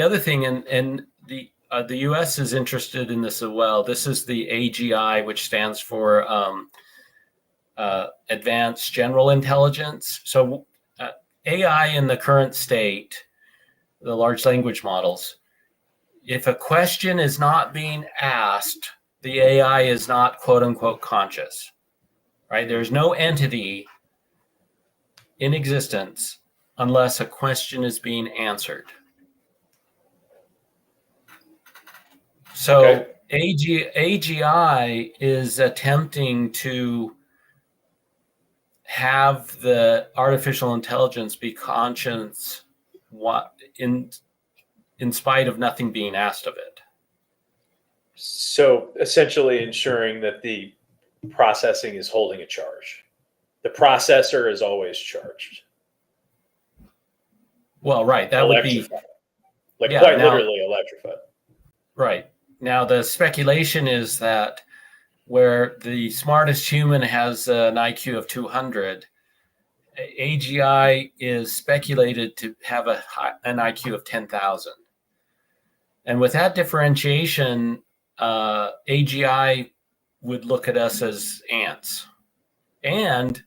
other thing, and the U.S. is interested in this as well. This is the AGI, which stands for Advanced General Intelligence. So AI in the current state, the large language models, if a question is not being asked, the AI is not quote unquote conscious, right? There's no entity in existence unless a question is being answered. So AGI is attempting to have the artificial intelligence be conscious in spite of nothing being asked of it. So essentially ensuring that the processing is holding a charge. The processor is always charged. Well, right. That electrified. Would be quite literally electrified. Right. Now, the speculation is that where the smartest human has an IQ of 200, AGI is speculated to have an IQ of 10,000. And with that differentiation, AGI would look at us as ants. And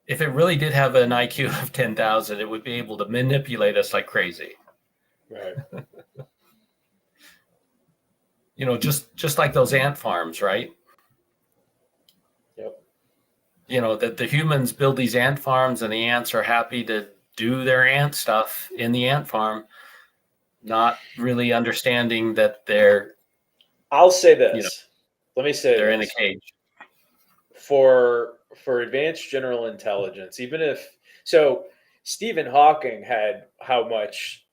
if it really did have an IQ of 10,000, it would be able to manipulate us like crazy. Right. Just like those ant farms, right? Yep. That the humans build these ant farms and the ants are happy to do their ant stuff in the ant farm, not really understanding that they're. I'll say this. Let me say they're this. in a cage. For advanced general intelligence, even if Stephen Hawking had how much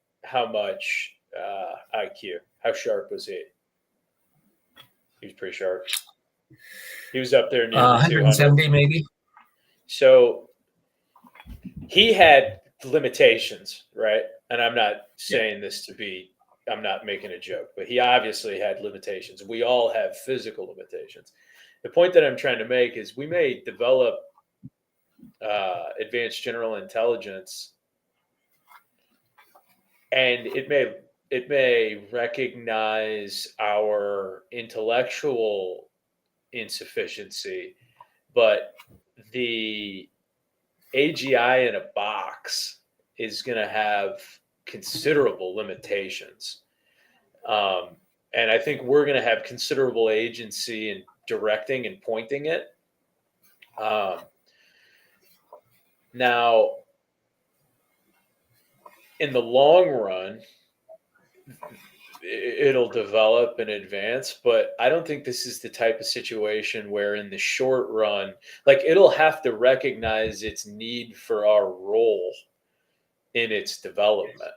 IQ? How sharp was he? He was pretty sharp. He was up there near 170 maybe. So he had limitations, right? And I'm not saying this to be, I'm not making a joke, but he obviously had limitations. We all have physical limitations. The point that I'm trying to make is we may develop advanced general intelligence, and it may recognize our intellectual insufficiency, but the AGI in a box is going to have considerable limitations. And I think we're going to have considerable agency in directing and pointing it. Now, in the long run, it'll develop and advance, but I don't think this is the type of situation where in the short run, it'll have to recognize its need for our role in its development.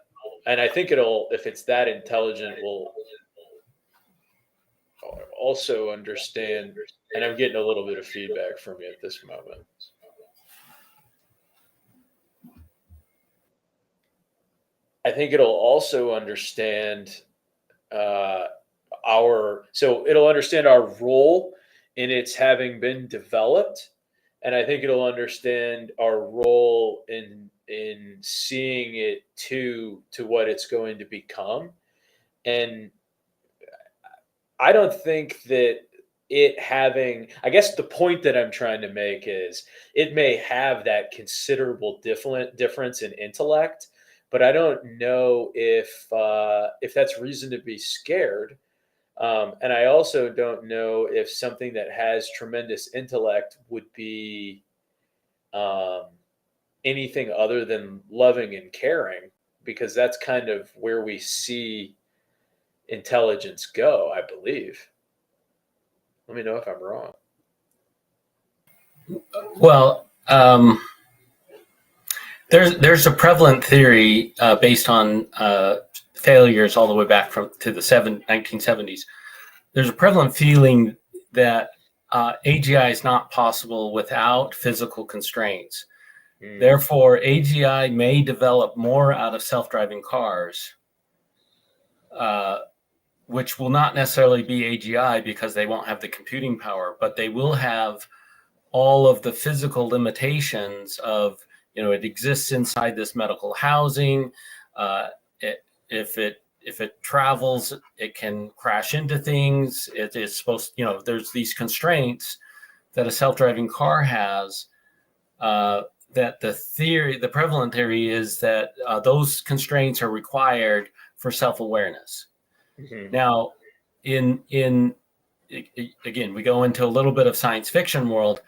And I think if it's that intelligent, will also understand, and I'm getting a little bit of feedback from you at this moment. I think it'll also understand it'll understand our role in its having been developed, and I think it'll understand our role in seeing it to what it's going to become. And I don't think that I guess the point that I'm trying to make is it may have that considerable difference in intellect, but I don't know if that's reason to be scared. And I also don't know if something that has tremendous intellect would be anything other than loving and caring, because that's kind of where we see intelligence go, I believe. Let me know if I'm wrong. Well, there's a prevalent theory based on failures all the way back to the 1970s. There's a prevalent feeling that AGI is not possible without physical constraints. Therefore, AGI may develop more out of self-driving cars, which will not necessarily be AGI because they won't have the computing power, but they will have all of the physical limitations of, it exists inside this medical housing. If it if it travels, it can crash into things. It is supposed, there's these constraints that a self-driving car has. That the prevalent theory is that those constraints are required for self-awareness. Mm-hmm. Now, again, we go into a little bit of science fiction world.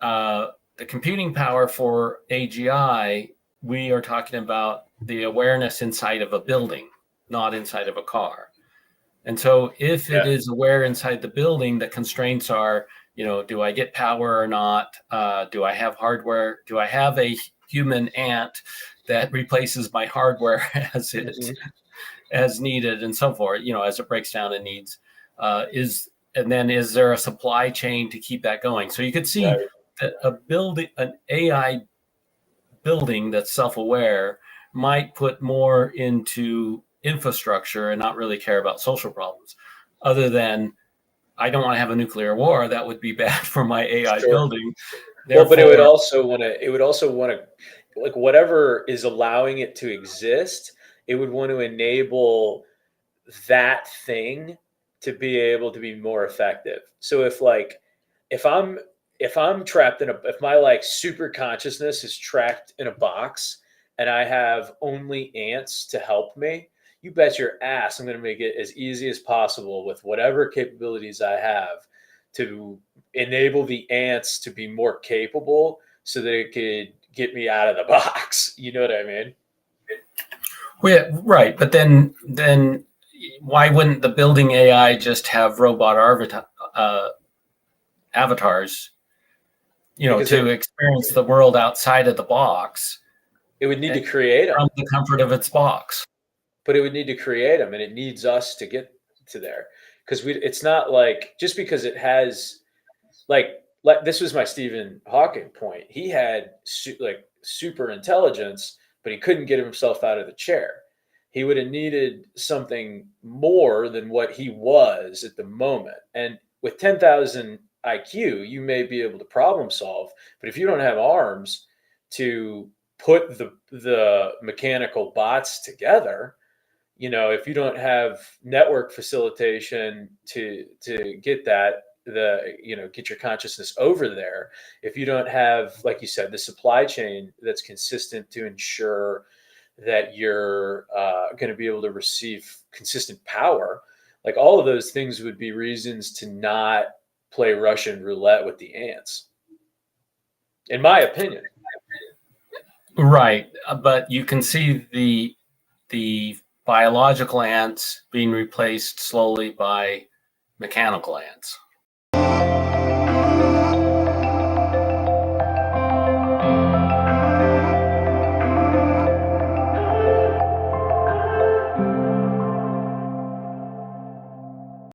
The computing power for AGI, we are talking about the awareness inside of a building, not inside of a car. And so if it is aware inside the building, the constraints are, do I get power or not? Do I have hardware? Do I have a human ant that replaces my hardware as needed and so forth, as it breaks down in needs? And then is there a supply chain to keep that going? So you could see that an AI building that's self-aware might put more into infrastructure and not really care about social problems, other than I don't want to have a nuclear war. That would be bad for my AI building. Well, but it would also want to, like, whatever is allowing it to exist, it would want to enable that thing to be able to be more effective. So if I'm trapped if my like super consciousness is trapped in a box and I have only ants to help me, you bet your ass I'm going to make it as easy as possible with whatever capabilities I have to enable the ants to be more capable so that it could get me out of the box. You know what I mean? Well, yeah, right. But then why wouldn't the building AI just have robot avatars, to experience the world outside of the box? It would need to create them from the comfort of its box. But it would need to create them, and it needs us to get to there, because it's not like just because it has like this was my Stephen Hawking point. He had super intelligence, but he couldn't get himself out of the chair. He would have needed something more than what he was at the moment. And with 10,000 IQ, you may be able to problem solve, but if you don't have arms to put the mechanical bots together, if you don't have network facilitation to get get your consciousness over there, if you don't have, like you said, the supply chain that's consistent to ensure that you're going to be able to receive consistent power, like all of those things would be reasons to not play Russian roulette with the ants, in my opinion. Right, but you can see the biological ants being replaced slowly by mechanical ants.